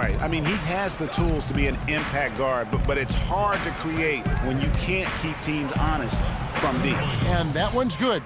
Right. I mean, he has the tools to be an impact guard, but it's hard to create when you can't keep teams honest from deep. And that one's good.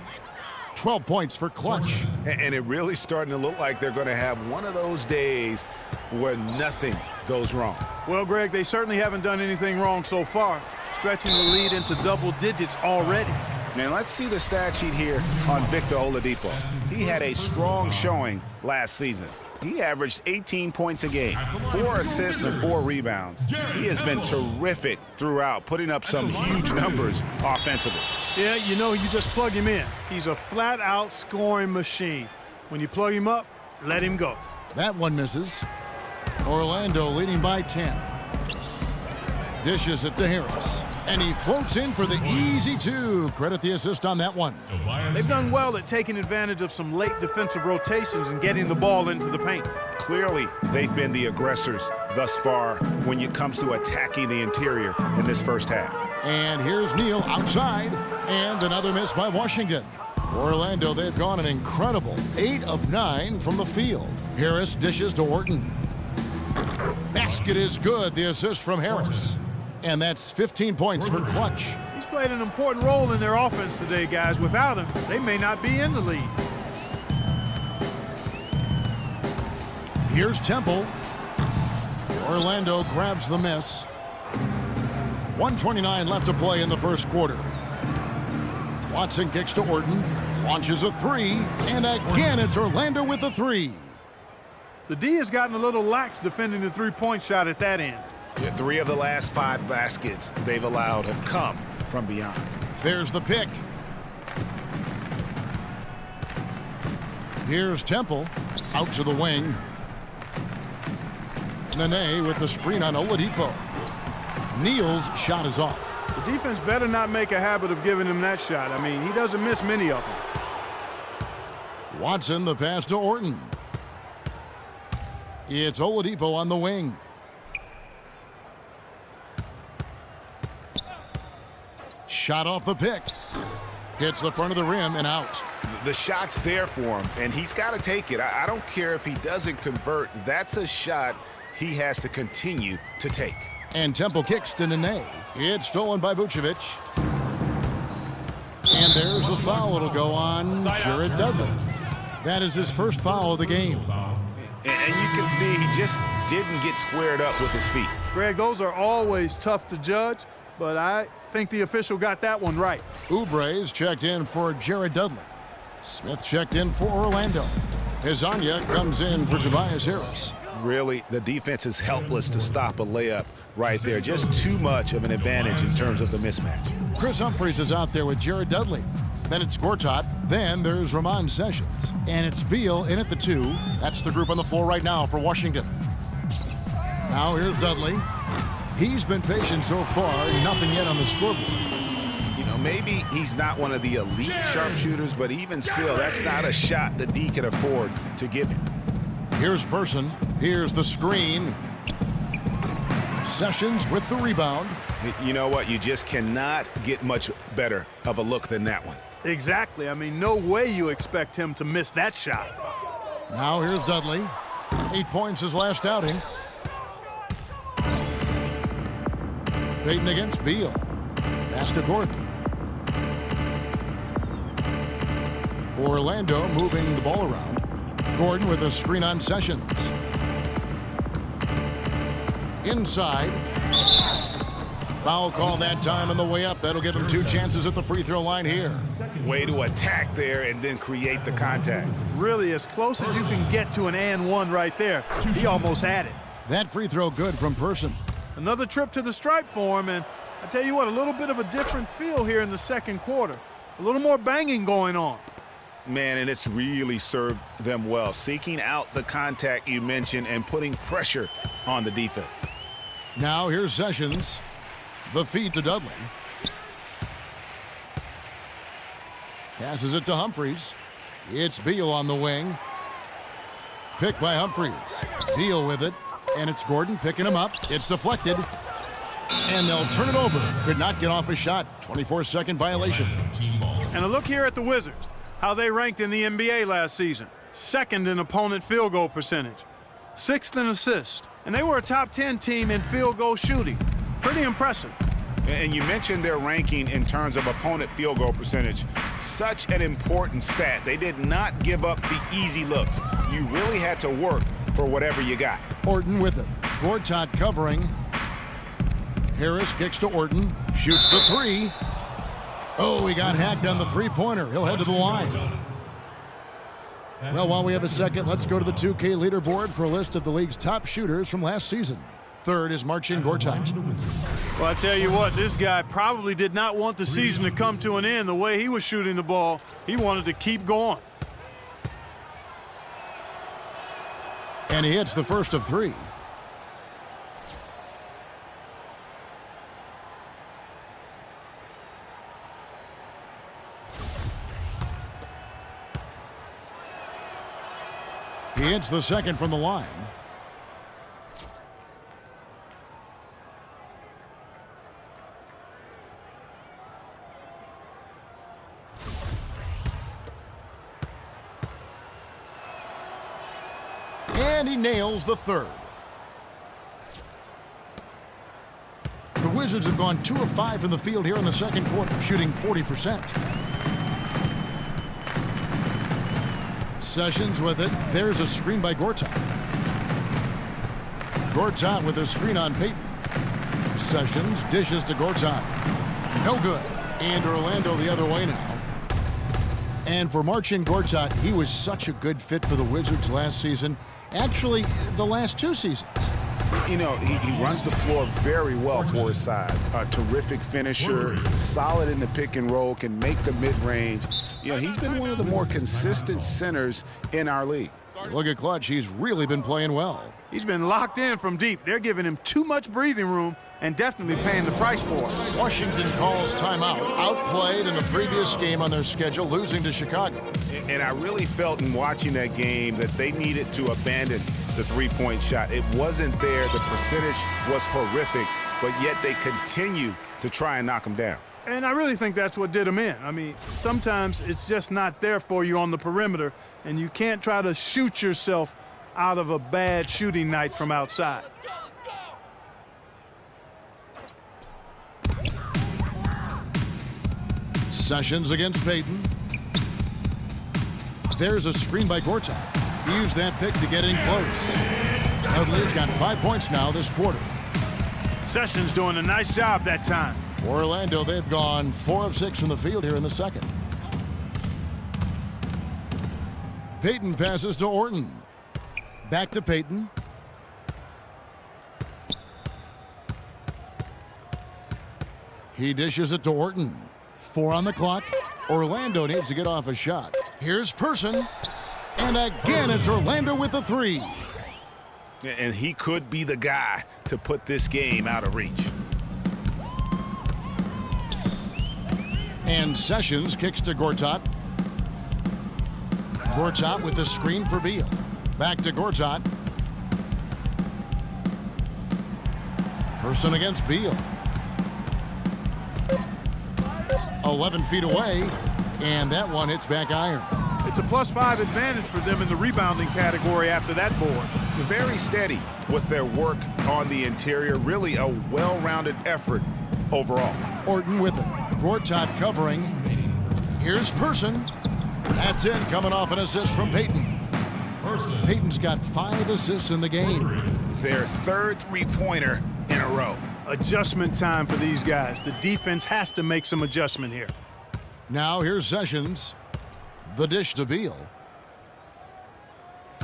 12 points for Clutch. And it really starting to look like they're going to have one of those days where nothing goes wrong. Well, Greg, they certainly haven't done anything wrong so far, stretching the lead into double digits already. And let's see the stat sheet here on Victor Oladipo. He had a strong showing last season. He averaged 18 points a game, 4 assists and 4 rebounds. He has been terrific throughout, putting up some huge numbers offensively. Yeah, you know, you just plug him in. He's a flat-out scoring machine. When you plug him up, let him go. That one misses. Orlando leading by 10. Dishes it to Harris. And he floats in for the easy two. Credit the assist on that one. They've done well at taking advantage of some late defensive rotations and getting the ball into the paint. Clearly, they've been the aggressors thus far when it comes to attacking the interior in this first half. And here's Neal outside. And another miss by Washington. For Orlando, they've gone an incredible 8 of 9 from the field. Harris dishes to Orton. Basket is good. The assist from Harris. And that's 15 points for Clutch. He's played an important role in their offense today, guys. Without him, they may not be in the lead. Here's Temple. Orlando grabs the miss. 1:29 left to play in the first quarter. Watson kicks to Orton. Launches a three. And again, it's Orlando with the three. The D has gotten a little lax defending the three-point shot at that end. Yeah, 3 of the last 5 baskets they've allowed have come from beyond. There's the pick. Here's Temple. Out to the wing. Nene with the screen on Oladipo. Neal's shot is off. The defense better not make a habit of giving him that shot. I mean, he doesn't miss many of them. Watson, the pass to Orton. It's Oladipo on the wing. Shot off the pick. Hits the front of the rim and out. The shot's there for him, and he's got to take it. I don't care if he doesn't convert. That's a shot he has to continue to take. And Temple kicks to Nene. It's stolen by Vucevic. And there's the foul. It'll go on Jared Dudley. That is his first foul of the game. And you can see he just didn't get squared up with his feet. Greg, those are always tough to judge, but I think the official got that one right. Oubre's checked in for Jared Dudley. Smith checked in for Orlando. Hezonja comes in for Tobias Harris. Really, the defense is helpless to stop a layup right there. Just too much of an advantage in terms of the mismatch. Chris Humphries is out there with Jared Dudley. Then it's Gortat. Then there's Ramon Sessions. And it's Beal in at the 2. That's the group on the floor right now for Washington. Now here's Dudley. He's been patient so far. Nothing yet on the scoreboard. You know, maybe he's not one of the elite sharpshooters, but even still, that's not a shot the D can afford to give him. Here's Person. Here's the screen. Sessions with the rebound. You know what? You just cannot get much better of a look than that one. Exactly. I mean, no way you expect him to miss that shot. Now here's Dudley. 8 points his last outing. Payton against Beal. Pass to Gordon. Orlando moving the ball around. Gordon with a screen on Sessions. Inside. Foul call that time on the way up. That'll give him 2 chances at the free throw line here. Way to attack there and then create the contact. Really, as close as you can get to an and one right there. He almost had it. That free throw good from Person. Another trip to the stripe for him, and I tell you what, a little bit of a different feel here in the second quarter. A little more banging going on. Man, and it's really served them well. Seeking out the contact you mentioned and putting pressure on the defense. Now here's Sessions. The feed to Dudley. Passes it to Humphries. It's Beal on the wing. Picked by Humphries. Beal with it. And it's Gordon picking him up. It's deflected. And they'll turn it over. Could not get off a shot. 24-second violation. And a look here at the Wizards. How they ranked in the NBA last season. 2nd in opponent field goal percentage. 6th in assists. and they were a top 10 team in field goal shooting. Pretty impressive. And you mentioned their ranking in terms of opponent field goal percentage. Such an important stat. They did not give up the easy looks. You really had to work for whatever you got. Orton with it. Gortat covering. Harris kicks to Orton. Shoots the three. Oh, he got hacked on the three-pointer. He'll head to the line. Well, while we have a second, let's go to the 2K leaderboard for a list of the league's top shooters from last season. Third is Marcin Gortat. Well, I tell you what, this guy probably did not want the season to come to an end the way he was shooting the ball. He wanted to keep going. And he hits the first of three. He hits the second from the line. And he nails the third. The Wizards have gone 2 of 5 from the field here in the second quarter, shooting 40%. Sessions with it. There's a screen by Gortat. Gortat with a screen on Payton. Sessions dishes to Gortat. No good. And Orlando the other way now. And for Marcin Gortat, he was such a good fit for the Wizards last season. Actually, the last 2 seasons. You know, he runs the floor very well for his size. A terrific finisher, solid in the pick and roll, can make the mid-range. You know, he's been one of the more consistent centers in our league. Look at Clutch. He's really been playing well. He's been locked in from deep. They're giving him too much breathing room and definitely paying the price for it. Washington calls timeout. Outplayed in the previous game on their schedule, losing to Chicago. And I really felt in watching that game that they needed to abandon the three-point shot. It wasn't there. The percentage was horrific, but yet they continue to try and knock them down. And I really think that's what did them in. I mean, sometimes it's just not there for you on the perimeter, and you can't try to shoot yourself out of a bad shooting night from outside. Sessions against Payton. There's a screen by Gortat. He used that pick to get in close. Dudley's got 5 points now this quarter. Sessions doing a nice job that time. Orlando, they've gone 4 of 6 from the field here in the second. Payton passes to Orton. Back to Payton. He dishes it to Orton. 4 on the clock. Orlando needs to get off a shot. Here's Person. And again, it's Orlando with the 3. And he could be the guy to put this game out of reach. And Sessions kicks to Gortat. Gortat with the screen for Beal. Back to Gortat. Person against Beal. 11 feet away, and that one hits back iron. It's a +5 advantage for them in the rebounding category after that board. Very steady with their work on the interior. Really a well-rounded effort overall. Orton with it. Gortat covering. Here's Person. That's it, coming off an assist from Payton. Payton's got 5 assists in the game. Their third three-pointer in a row. Adjustment time for these guys. The defense has to make some adjustment here. Now here's Sessions. The dish to Beal.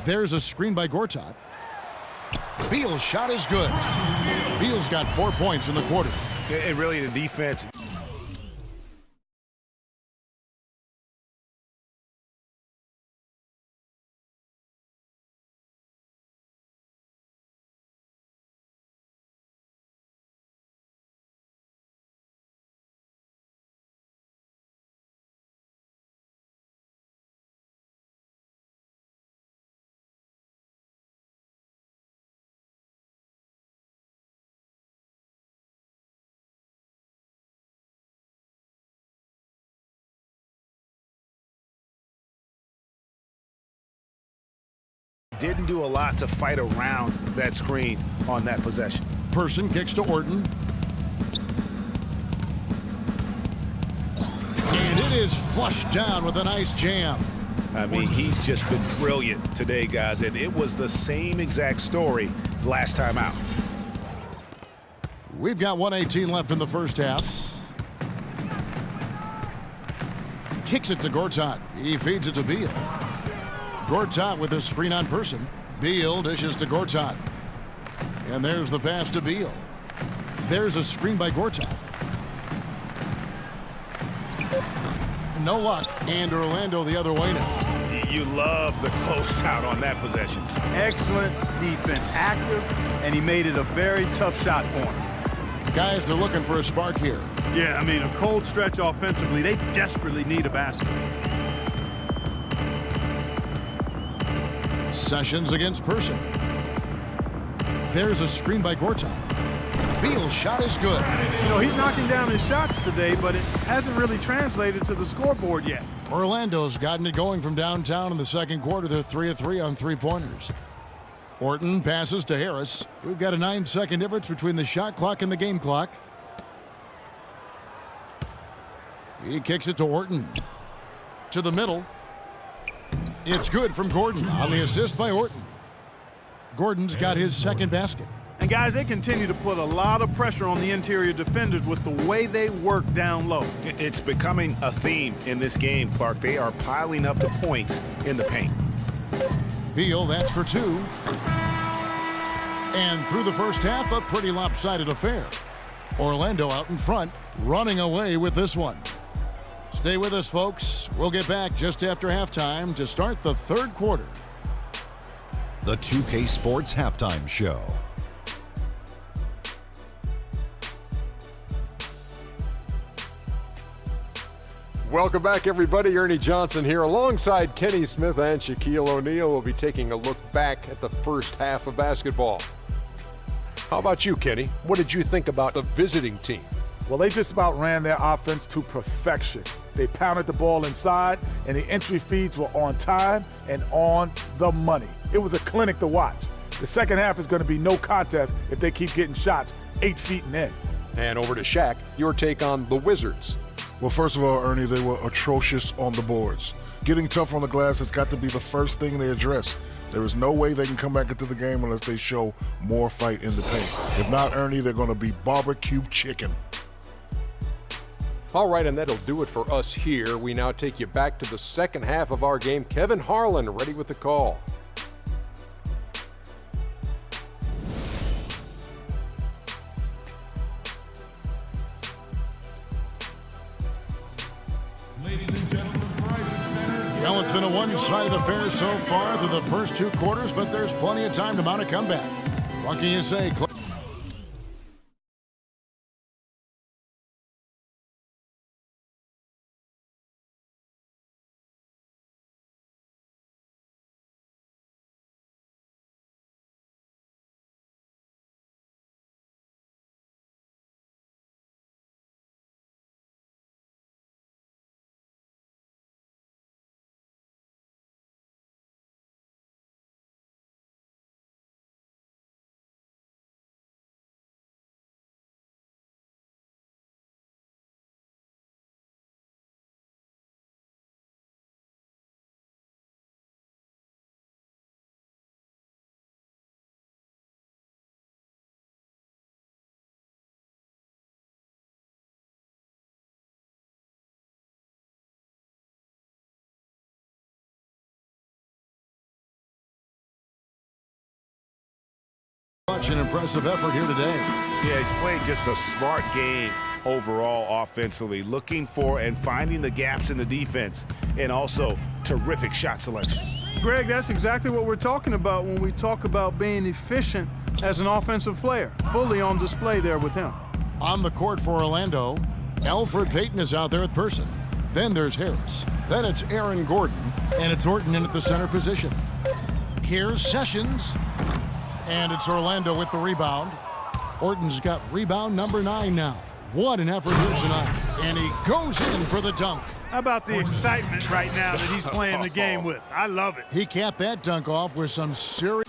There's a screen by Gortat. Beal's shot is good. Beal's got 4 points in the quarter. And really the defense didn't do a lot to fight around that screen on that possession. Person kicks to Orton. And it is flushed down with a nice jam. I mean, he's just been brilliant today, guys, and it was the same exact story last time out. We've got 1:18 left in the first half. Kicks it to Gortat. He feeds it to Beal. Gortat with his screen on Person. Beal dishes to Gortat. And there's the pass to Beal. There's a screen by Gortat. No luck, and Orlando the other way now. You love the closeout on that possession. Excellent defense, active, and he made it a very tough shot for him. Guys, they're looking for a spark here. Yeah, I mean, a cold stretch offensively. They desperately need a basket. Sessions against Person. There's a screen by Gortat. Beal's shot is good. You know, he's knocking down his shots today, but it hasn't really translated to the scoreboard yet. Orlando's gotten it going from downtown in the second quarter. They're 3 of 3 on three-pointers. Orton passes to Harris. We've got a 9-second difference between the shot clock and the game clock. He kicks it to Orton. To the middle. It's good from Gordon on the assist by Orton. Gordon's got his second basket. And guys, they continue to put a lot of pressure on the interior defenders with the way they work down low. It's becoming a theme in this game, Clark. They are piling up the points in the paint. Beal, that's for 2. And through the first half, a pretty lopsided affair. Orlando out in front, running away with this one. Stay with us, folks. We'll get back just after halftime to start the third quarter. The 2K Sports Halftime Show. Welcome back, everybody. Ernie Johnson here alongside Kenny Smith and Shaquille O'Neal. We'll be taking a look back at the first half of basketball. How about you, Kenny? What did you think about the visiting team? Well, they just about ran their offense to perfection. They pounded the ball inside, and the entry feeds were on time and on the money. It was a clinic to watch. The second half is going to be no contest if they keep getting shots 8 feet and in. And over to Shaq, your take on the Wizards. Well, first of all, Ernie, they were atrocious on the boards. Getting tough on the glass has got to be the first thing they address. There is no way they can come back into the game unless they show more fight in the paint. If not, Ernie, they're going to be barbecue chicken. All right, and that'll do it for us here. We now take you back to the second half of our game. Kevin Harlan ready with the call. Well, it's been a one-sided affair so far through the first 2 quarters, but there's plenty of time to mount a comeback. What can you say, Clay? Such an impressive effort here today. Yeah, he's played just a smart game overall offensively, looking for and finding the gaps in the defense, and also terrific shot selection. Greg, that's exactly what we're talking about when we talk about being efficient as an offensive player. Fully on display there with him. On the court for Orlando, Alfred Payton is out there at Person. Then there's Harris. Then it's Aaron Gordon, and it's Orton in at the center position. Here's Sessions. And it's Orlando with the rebound. Orton's got rebound number 9 now. What an effort here tonight. And he goes in for the dunk. How about the excitement right now that he's playing the game with? I love it. He capped that dunk off with some serious...